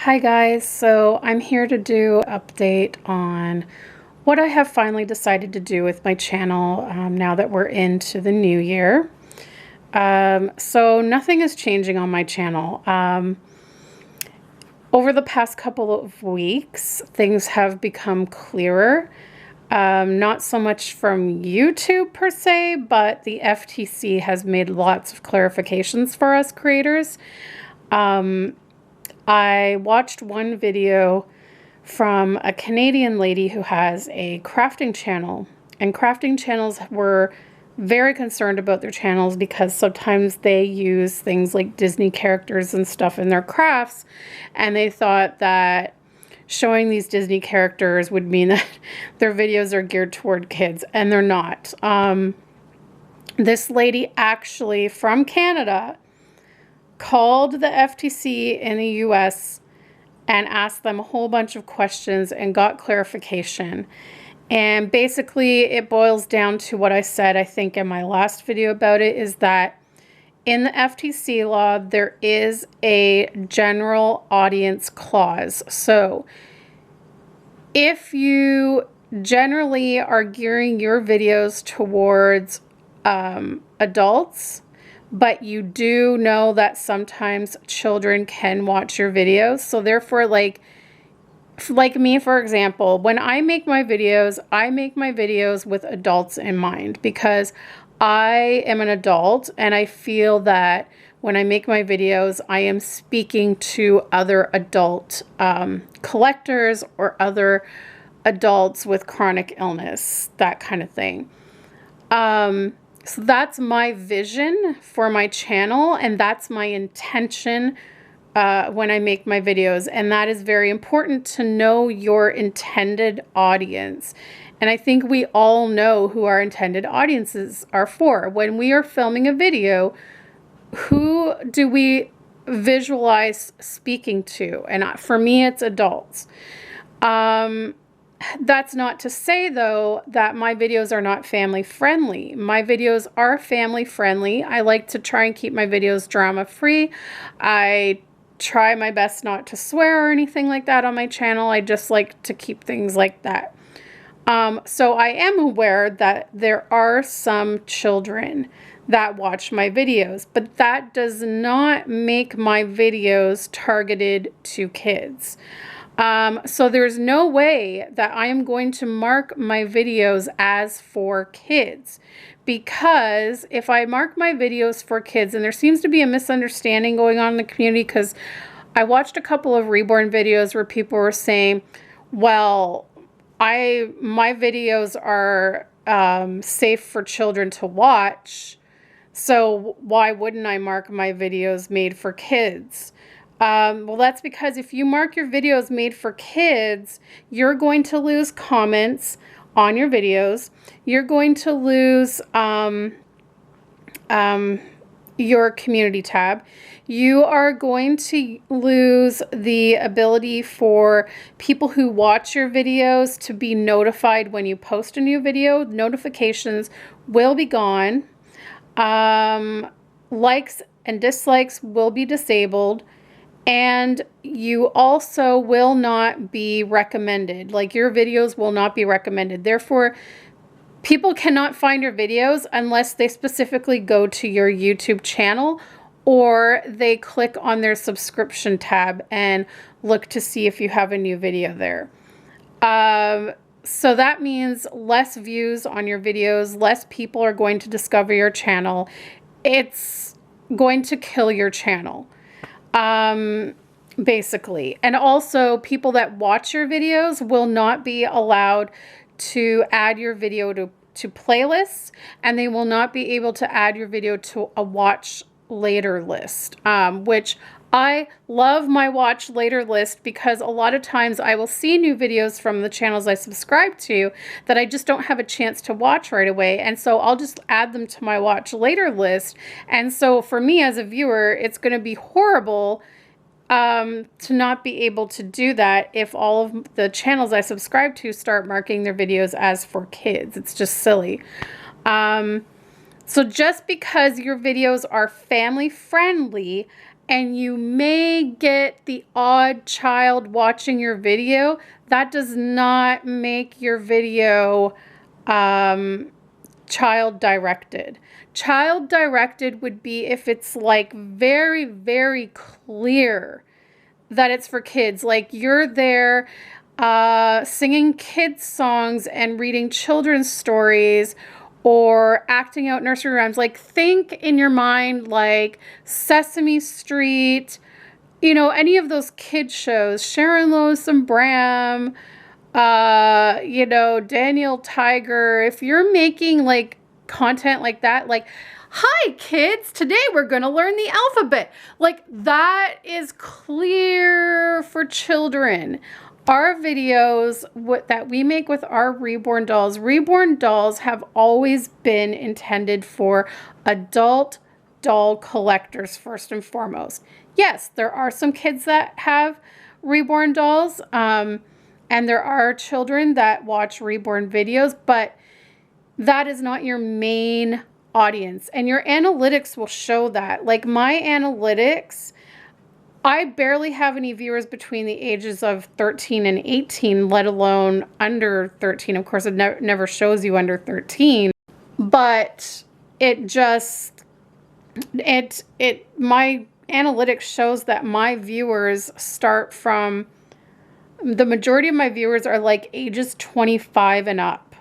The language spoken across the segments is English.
Hi guys, so I'm here to do an update on what I have finally decided to do with my channel now that we're into the new year. So nothing is changing on my channel. Over the past couple of weeks, things have become clearer. Not so much from YouTube per se, but the FTC has made lots of clarifications for us creators. I watched one video from a Canadian lady who has a crafting channel, and crafting channels were very concerned about their channels because sometimes they use things like Disney characters and stuff in their crafts, and they thought that showing these Disney characters would mean that their videos are geared toward kids, and they're not. This lady actually from Canada called the FTC in the US and asked them a whole bunch of questions and got clarification. And basically it boils down to what I said, I think, in my last video about it, is that in the FTC law, there is a general audience clause. So if you generally are gearing your videos towards adults, but you do know that sometimes children can watch your videos. So therefore, like me, for example, when I make my videos with adults in mind, because I am an adult and I feel that when I make my videos, I am speaking to other adult collectors or other adults with chronic illness, that kind of thing. So that's my vision for my channel, and that's my intention when I make my videos. And that is very important, to know your intended audience. And I think we all know who our intended audiences are for. When we are filming a video, who do we visualize speaking to? And for me, it's adults. That's not to say, though, that my videos are not family friendly. My videos are family friendly. I like to try and keep my videos drama free. I try my best not to swear or anything like that on my channel. I just like to keep things like that. So I am aware that there are some children that watch my videos, but that does not make my videos targeted to kids. So there's no way that I am going to mark my videos as for kids, because if I mark my videos for kids, and there seems to be a misunderstanding going on in the community, because I watched a couple of reborn videos where people were saying, well, my videos are safe for children to watch, so why wouldn't I mark my videos made for kids? Well, that's because if you mark your videos made for kids, you're going to lose comments on your videos. You're going to lose your community tab. You are going to lose the ability for people who watch your videos to be notified when you post a new video. Notifications will be gone. Likes and dislikes will be disabled. And you also will not be recommended. Like, your videos will not be recommended. Therefore, people cannot find your videos unless they specifically go to your YouTube channel, or they click on their subscription tab and look to see if you have a new video there. So that means less views on your videos, less people are going to discover your channel. It's going to kill your channel. Basically. And also, people that watch your videos will not be allowed to add your video to playlists, and they will not be able to add your video to a watch later list, which I love my watch later list, because a lot of times I will see new videos from the channels I subscribe to that I just don't have a chance to watch right away. And so I'll just add them to my watch later list. And so for me as a viewer, it's going to be horrible to not be able to do that if all of the channels I subscribe to start marking their videos as for kids. It's just silly. So just because your videos are family friendly and you may get the odd child watching your video, that does not make your video child directed. Child directed would be if it's like very, very clear that it's for kids. Like you're there singing kids songs and reading children's stories or acting out nursery rhymes. Like think in your mind like Sesame Street, you know, any of those kid shows, Sharon Lois and Bram, you know, Daniel Tiger. If you're making like content like that, like, hi kids, today we're going to learn the alphabet. Like that is clear for children. Our videos that we make with our reborn dolls have always been intended for adult doll collectors first and foremost. Yes, there are some kids that have reborn dolls, and there are children that watch reborn videos, but that is not your main audience. And your analytics will show that. Like my analytics, I barely have any viewers between the ages of 13 and 18, let alone under 13. Of course, it never shows you under 13, but it just, my analytics shows that my viewers start from, the majority of my viewers are like ages 25 and up.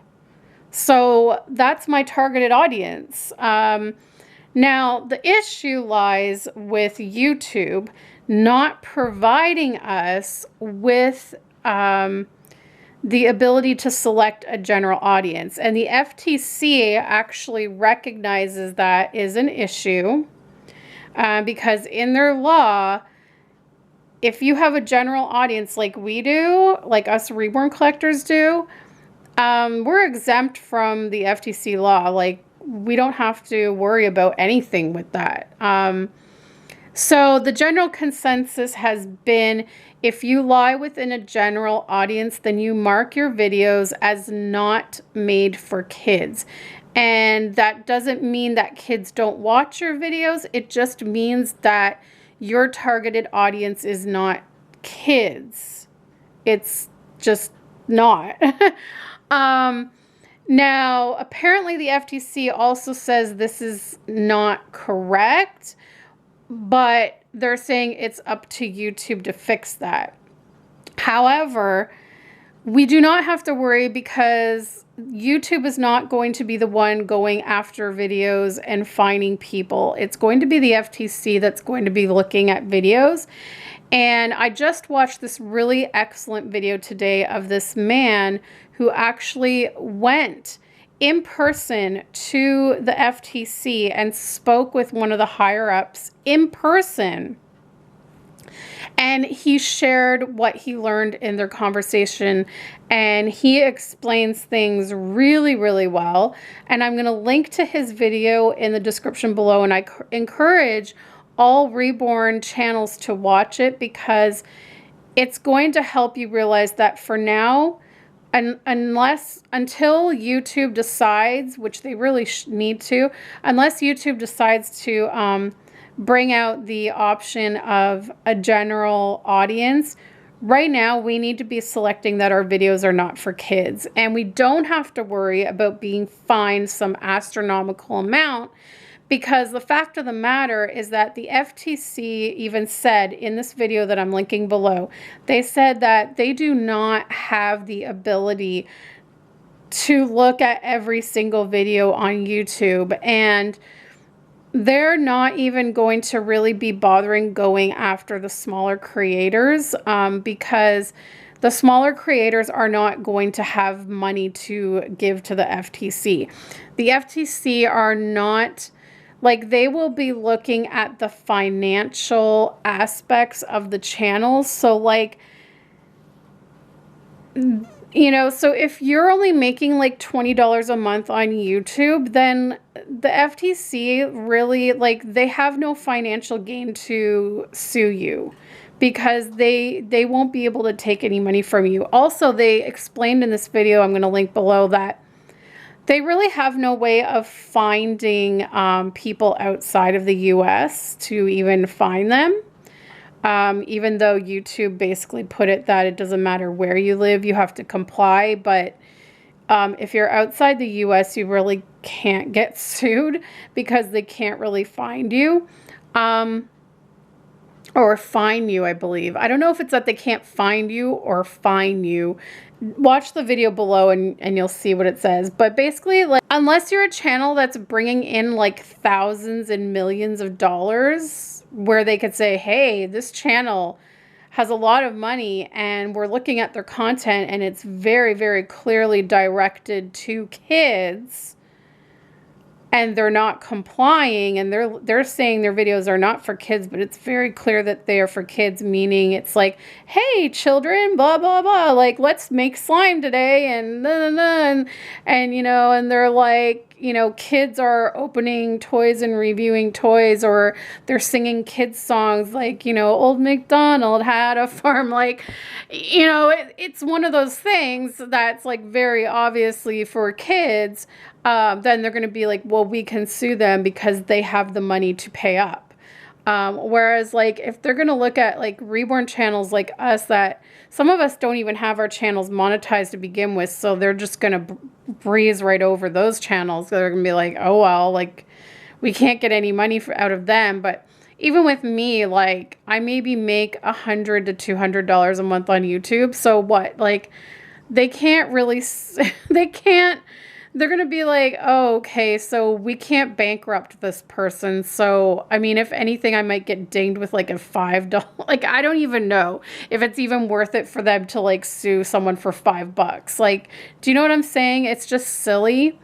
So that's my targeted audience. Now, the issue lies with YouTube not providing us with the ability to select a general audience. And the FTC actually recognizes that is an issue because in their law, if you have a general audience like we do, like us reborn collectors do, we're exempt from the FTC law. Like we don't have to worry about anything with that. So the general consensus has been if you lie within a general audience, then you mark your videos as not made for kids. And that doesn't mean that kids don't watch your videos. It just means that your targeted audience is not kids. It's just not. Now, apparently the FTC also says this is not correct, but they're saying it's up to YouTube to fix that. However, we do not have to worry because YouTube is not going to be the one going after videos and finding people. It's going to be the FTC that's going to be looking at videos. And I just watched this really excellent video today of this man who actually went in person to the FTC and spoke with one of the higher ups in person. And he shared what he learned in their conversation, and he explains things really, really well. And I'm going to link to his video in the description below, and I encourage all reborn channels to watch it because it's going to help you realize that for now, until YouTube decides, which they really need to, unless YouTube decides to bring out the option of a general audience, right now we need to be selecting that our videos are not for kids. And we don't have to worry about being fined some astronomical amount, because the fact of the matter is that the FTC even said in this video that I'm linking below, they said that they do not have the ability to look at every single video on YouTube, and they're not even going to really be bothering going after the smaller creators because the smaller creators are not going to have money to give to the FTC. The FTC are not, like, they will be looking at the financial aspects of the channels. So, like, you know, so if you're only making like $20 a month on YouTube, then the FTC really, like, they have no financial gain to sue you because they won't be able to take any money from you. Also, they explained in this video, I'm going to link below, that They really have no way of finding people outside of the US to even find them. Even though YouTube basically put it that it doesn't matter where you live, you have to comply. But if you're outside the US, you really can't get sued because they can't really find you. Or fine you, I believe. I don't know if it's that they can't find you or fine you. Watch the video below and you'll see what it says. But basically, like, unless you're a channel that's bringing in like thousands and millions of dollars, where they could say, hey, this channel has a lot of money and we're looking at their content and it's very, very clearly directed to kids, and they're not complying, and they're saying their videos are not for kids, but it's very clear that they are for kids, meaning it's like, hey children, blah blah blah, like let's make slime today, and and you know, and they're like, you know, kids are opening toys and reviewing toys, or they're singing kids songs like, you know, Old MacDonald had a farm, like, you know, it's one of those things that's like very obviously for kids. Then they're going to be like, well, we can sue them because they have the money to pay up. Whereas like if they're going to look at like reborn channels like us, that some of us don't even have our channels monetized to begin with, so they're just going to breeze right over those channels. They're going to be like, oh well, like we can't get any money out of them. But even with me, like I maybe make $100 to $200 a month on YouTube. So what? Like they can't really, they can't. They're going to be like, oh, okay, so we can't bankrupt this person. So, I mean, if anything, I might get dinged with like a $5. Like, I don't even know if it's even worth it for them to like sue someone for $5. Like, do you know what I'm saying? It's just silly.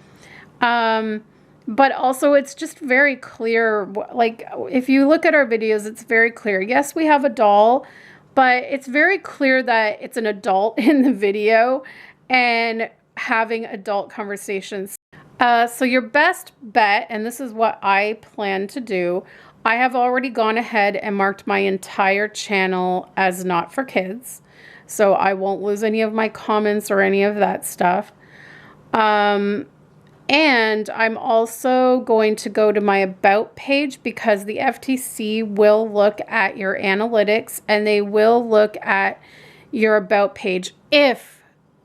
But also it's just very clear. Like, if you look at our videos, it's very clear. Yes, we have a doll, but it's very clear that it's an adult in the video and having adult conversations. So your best bet, and this is what I plan to do, I have already gone ahead and marked my entire channel as not for kids. So I won't lose any of my comments or any of that stuff. And I'm also going to go to my About page, because the FTC will look at your analytics and they will look at your About page if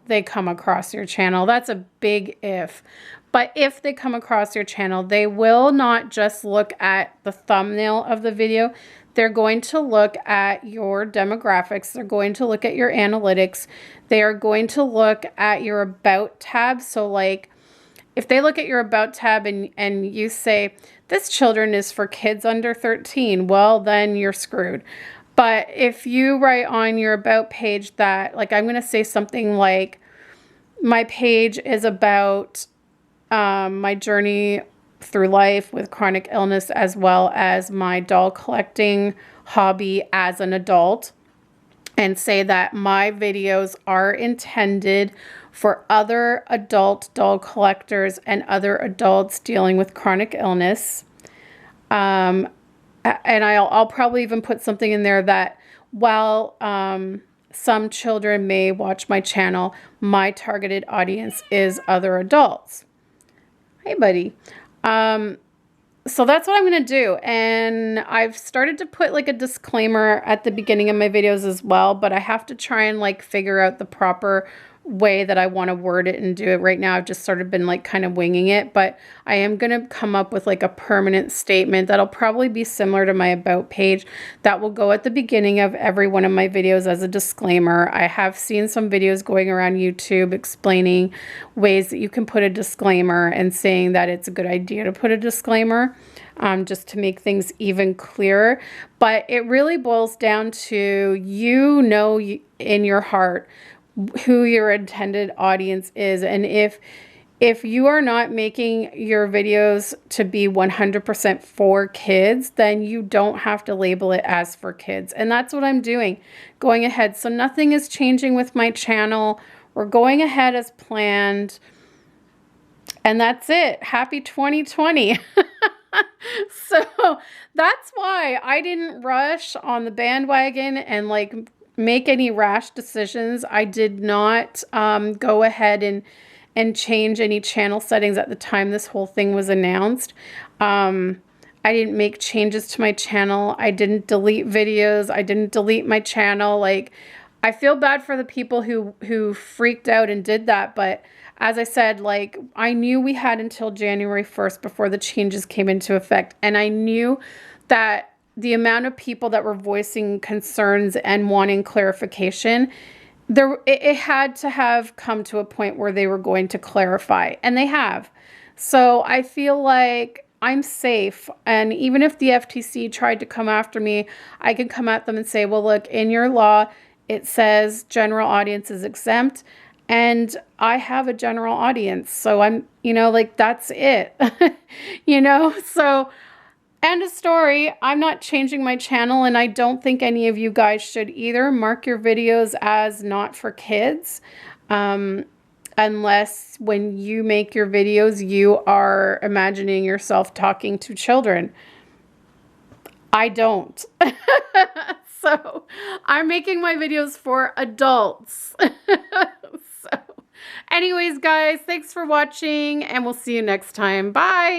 they come across your channel. That's a big if. But if they come across your channel, they will not just look at the thumbnail of the video. They're going to look at your demographics. They're going to look at your analytics. They are going to look at your About tab. So like if they look at your About tab and you say, this children is for kids under 13, well, then you're screwed. But if you write on your About page that, like, I'm going to say something like, my page is about my journey through life with chronic illness, as well as my doll collecting hobby as an adult, and say that my videos are intended for other adult doll collectors and other adults dealing with chronic illness. And I'll probably even put something in there that while some children may watch my channel, my targeted audience is other adults. Hey, buddy. So that's what I'm going to do. And I've started to put like a disclaimer at the beginning of my videos as well, but I have to try and like figure out the proper way that I want to word it and do it. Right now I've just sort of been like kind of winging it, but I am going to come up with like a permanent statement that'll probably be similar to my About page that will go at the beginning of every one of my videos as a disclaimer. I have seen some videos going around YouTube explaining ways that you can put a disclaimer and saying that it's a good idea to put a disclaimer, just to make things even clearer. But it really boils down to, you know, in your heart who your intended audience is. And if you are not making your videos to be 100% for kids, then you don't have to label it as for kids. And that's what I'm doing, going ahead. So nothing is changing with my channel. We're going ahead as planned. And that's it. Happy 2020. So that's why I didn't rush on the bandwagon and like make any rash decisions. I did not go ahead and and change any channel settings at the time this whole thing was announced. I didn't make changes to my channel. I didn't delete videos. I didn't delete my channel. Like, I feel bad for the people who freaked out and did that. But as I said, like, I knew we had until January 1st before the changes came into effect. And I knew that the amount of people that were voicing concerns and wanting clarification, it had to have come to a point where they were going to clarify, and they have. So I feel like I'm safe. And even if the FTC tried to come after me, I could come at them and say, well, look, in your law, it says general audience is exempt. And I have a general audience. So I'm, like, that's it, so end of story. I'm not changing my channel, and I don't think any of you guys should either. Mark your videos as not for kids. Unless when you make your videos, you are imagining yourself talking to children. I don't. So I'm making my videos for adults. So anyways, guys, thanks for watching, and we'll see you next time. Bye.